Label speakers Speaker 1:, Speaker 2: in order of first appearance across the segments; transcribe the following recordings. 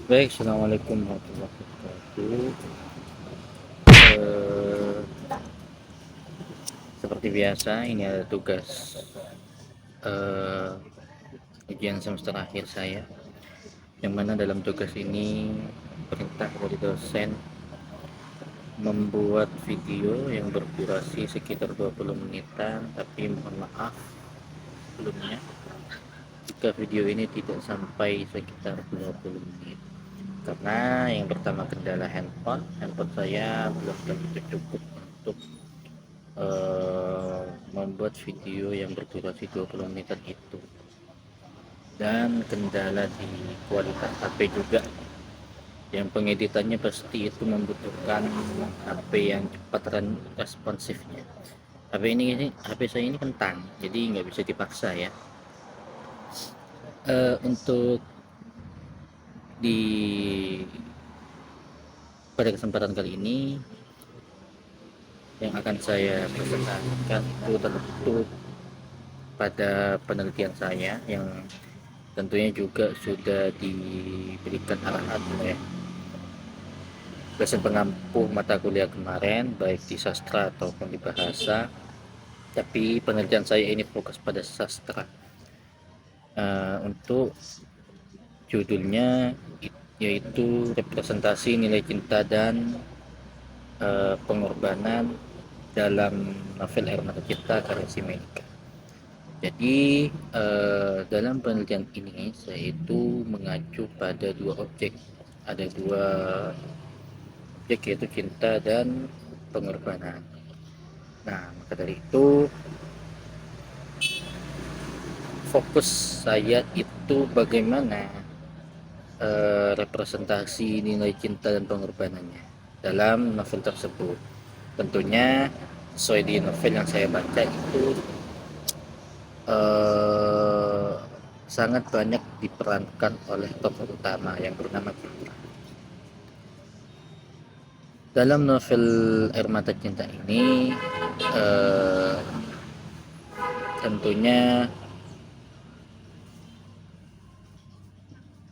Speaker 1: Baik, assalamualaikum warahmatullahi wabarakatuh. Eh, Seperti biasa, ini ada tugas eh, ujian semester akhir saya, yang mana dalam tugas ini perintah dari dosen membuat video yang berdurasi sekitar 20 menitan, tapi mohon maaf sebelumnya jika video ini tidak sampai sekitar 20 menit. Karena yang pertama kendala handphone saya belum tentu cukup untuk membuat video yang berdurasi 20 menitan itu, dan kendala di kualitas HP juga, yang pengeditannya pasti itu membutuhkan HP yang cepat dan responsifnya. HP saya ini kentang, jadi nggak bisa dipaksa ya. Untuk di pada kesempatan kali ini yang akan saya presentasikan itu tentu pada penelitian saya, yang tentunya juga sudah diberikan arahan oleh dosen pengampu mata kuliah kemarin, baik di sastra ataupun di bahasa. Tapi penelitian saya ini fokus pada sastra. Untuk judulnya yaitu representasi nilai cinta dan pengorbanan dalam novel Air Mata Cinta karya si Meika. Jadi dalam penelitian ini saya itu mengacu pada dua objek. Ada dua objek, yaitu cinta dan pengorbanan. Nah, maka dari itu fokus saya itu bagaimana representasi nilai cinta dan pengorbanannya dalam novel tersebut. Tentunya sesuai di novel yang saya baca itu eh, sangat banyak diperankan oleh tokoh utama yang bernama Cinta. Dalam novel Air Mata Cinta ini eh, tentunya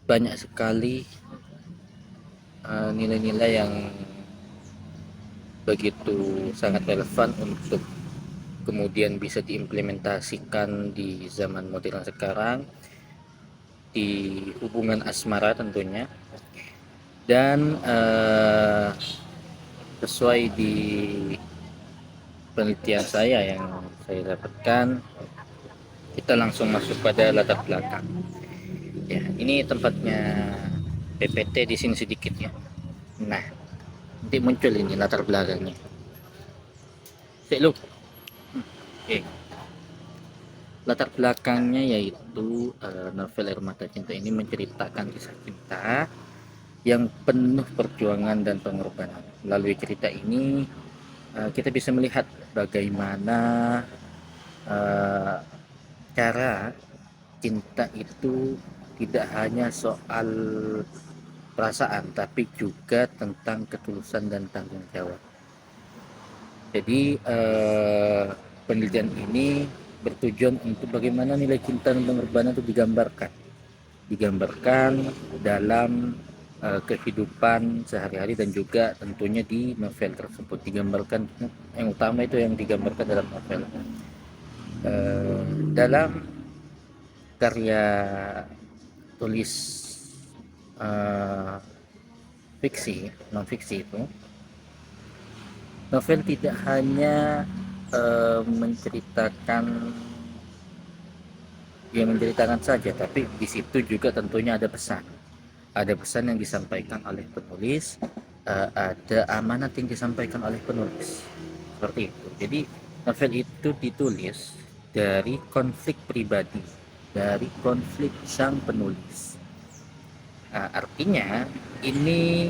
Speaker 1: banyak sekali nilai-nilai yang begitu sangat relevan untuk kemudian bisa diimplementasikan di zaman modern sekarang, di hubungan asmara tentunya. Dan sesuai di penelitian saya yang saya dapatkan, kita langsung masuk pada latar belakang. Ya, ini tempatnya PPT di sini sedikit ya. Nah, nanti muncul ini latar belakangnya. Cek lu. Oke. Latar belakangnya yaitu novel Air Mata Cinta ini menceritakan kisah cinta yang penuh perjuangan dan pengorbanan. Melalui cerita ini kita bisa melihat bagaimana uh, cara cinta itu tidak hanya soal perasaan, tapi juga tentang ketulusan dan tanggung jawab. Jadi penelitian ini bertujuan untuk bagaimana nilai cinta dan pengorbanan itu digambarkan dalam kehidupan sehari-hari, dan juga tentunya di novel tersebut digambarkan. Yang utama itu yang digambarkan dalam novel. Dalam karya tulis uh, fiksi, non fiksi itu, novel tidak hanya menceritakan menceritakan saja, tapi di situ juga tentunya ada pesan. Ada pesan yang disampaikan oleh penulis, ada amanat yang disampaikan oleh penulis. Seperti itu. Jadi novel itu ditulis dari konflik pribadi, dari konflik sang penulis. Artinya ini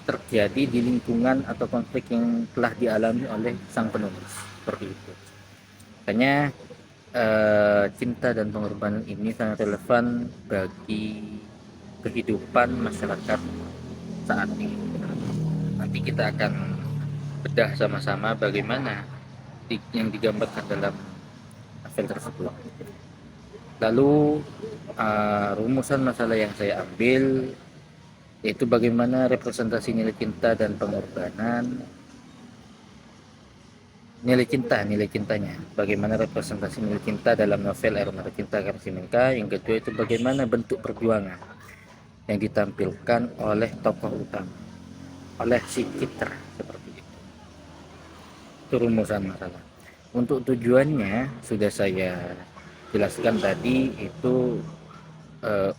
Speaker 1: terjadi di lingkungan atau konflik yang telah dialami oleh sang penulis. Seperti itu. Makanya cinta dan pengorbanan ini sangat relevan bagi kehidupan masyarakat saat ini. Nanti kita akan bedah sama-sama bagaimana yang digambarkan dalam novel tersebut. Lalu rumusan masalah yang saya ambil yaitu bagaimana representasi nilai cinta dan pengorbanan. Nilai cintanya, bagaimana representasi nilai cinta dalam novel Air Mata Cinta karya Simenka. Yang kedua itu bagaimana bentuk perjuangan yang ditampilkan oleh tokoh utama, oleh si Citra, seperti itu rumusan masalah. Untuk tujuannya sudah saya jelaskan tadi, itu eh,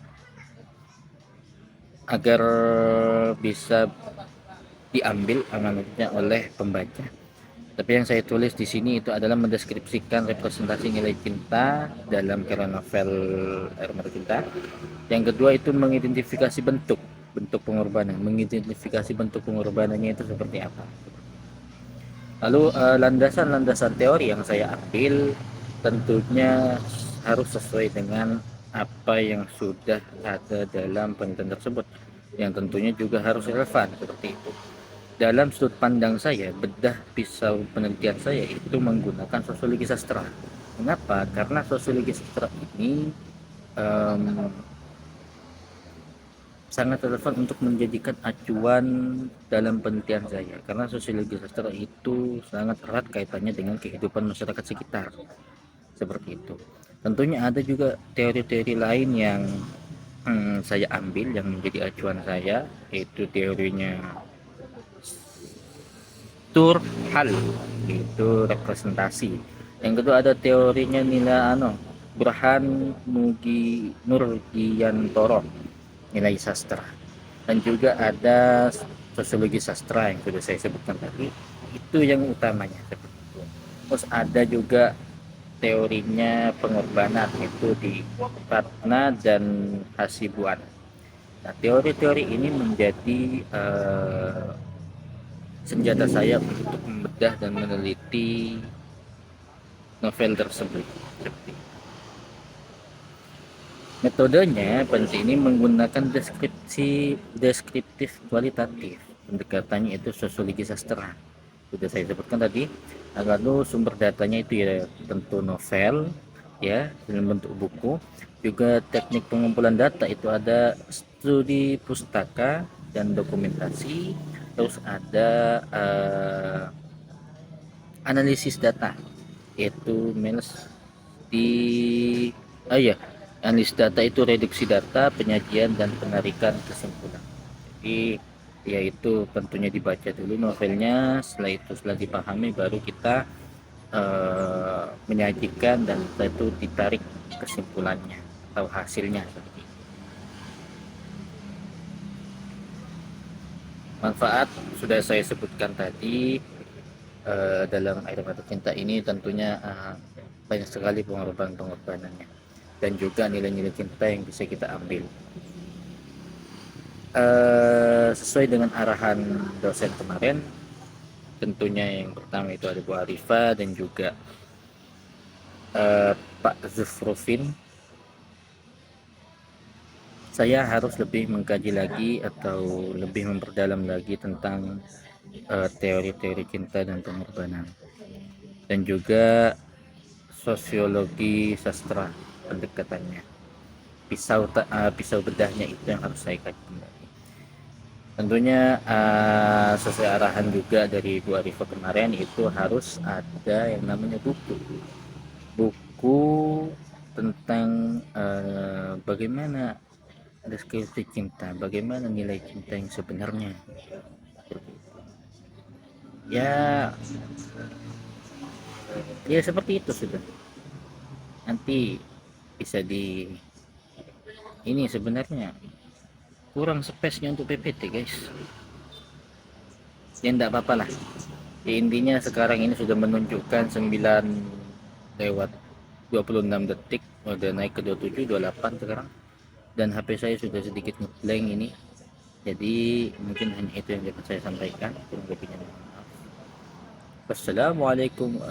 Speaker 1: agar bisa diambil amanatnya oleh pembaca. Tapi yang saya tulis di sini itu adalah mendeskripsikan representasi nilai cinta dalam karya novel Air Mata Cinta. Yang kedua itu mengidentifikasi bentuk bentuk pengorbanan, mengidentifikasi bentuk pengorbanannya itu seperti apa. Lalu landasan-landasan teori yang saya ambil tentunya harus sesuai dengan apa yang sudah ada dalam penelitian tersebut, yang tentunya juga harus relevan seperti itu. Dalam sudut pandang saya, bedah pisau penelitian saya itu menggunakan sosiologi sastra. Mengapa? Karena sosiologi sastra ini um, sangat relevan untuk menjadikan acuan dalam penelitian saya, karena sosiologi sastra itu sangat erat kaitannya dengan kehidupan masyarakat sekitar, seperti itu. Tentunya ada juga teori-teori lain yang saya ambil yang menjadi acuan saya, yaitu teorinya Turhal, itu representasi. Yang kedua ada teorinya Nila Burhan Nurgiyantoro, nilai sastra. Dan juga ada sosiologi sastra yang sudah saya sebutkan tadi, itu yang utamanya seperti itu. Terus ada juga teorinya pengorbanan, itu di Ratna dan Hasibuan. Nah, teori-teori ini menjadi senjata saya untuk membedah dan meneliti novel tersebut. Metodenya penting ini menggunakan deskriptif kualitatif. Pendekatannya itu sosiologi sastra. Sudah saya sebutkan tadi. Lalu sumber datanya itu ya tentu novel, ya dalam bentuk buku. Juga teknik pengumpulan data itu ada studi pustaka dan dokumentasi. Terus ada analisis data, yaitu di ya analisis data itu reduksi data, penyajian dan penarikan kesimpulan. Jadi yaitu tentunya dibaca dulu novelnya, setelah dipahami baru kita menyajikan dan setelah itu ditarik kesimpulannya atau hasilnya. Manfaat sudah saya sebutkan tadi. Dalam Air Mata Cinta ini tentunya banyak sekali pengorbanannya dan juga nilai-nilai cinta yang bisa kita ambil. Sesuai dengan arahan dosen kemarin, tentunya yang pertama itu ada Bu Arifa dan juga Pak Zufrufin, saya harus lebih mengkaji lagi atau lebih memperdalam lagi tentang teori-teori cinta dan pengorbanan, dan juga sosiologi sastra pendekatannya. Pisau bedahnya itu yang harus saya kaji kembali. Tentunya sesuai arahan juga dari Bu Arifah kemarin, itu harus ada yang namanya buku tentang bagaimana deskripsi cinta, bagaimana nilai cinta yang sebenarnya. Ya seperti itu sudah. Nanti bisa ini sebenarnya kurang space-nya untuk PPT guys, ya enggak apa-apa lah. Intinya sekarang ini sudah menunjukkan 9:26 udah naik ke 27 28 sekarang, dan HP saya sudah sedikit ngeblank ini. Jadi mungkin hanya itu yang dapat saya sampaikan, kurang lebihnya mohon maaf. Wassalamualaikum.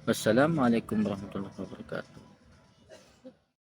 Speaker 1: Wassalamualaikum warahmatullahi wabarakatuh.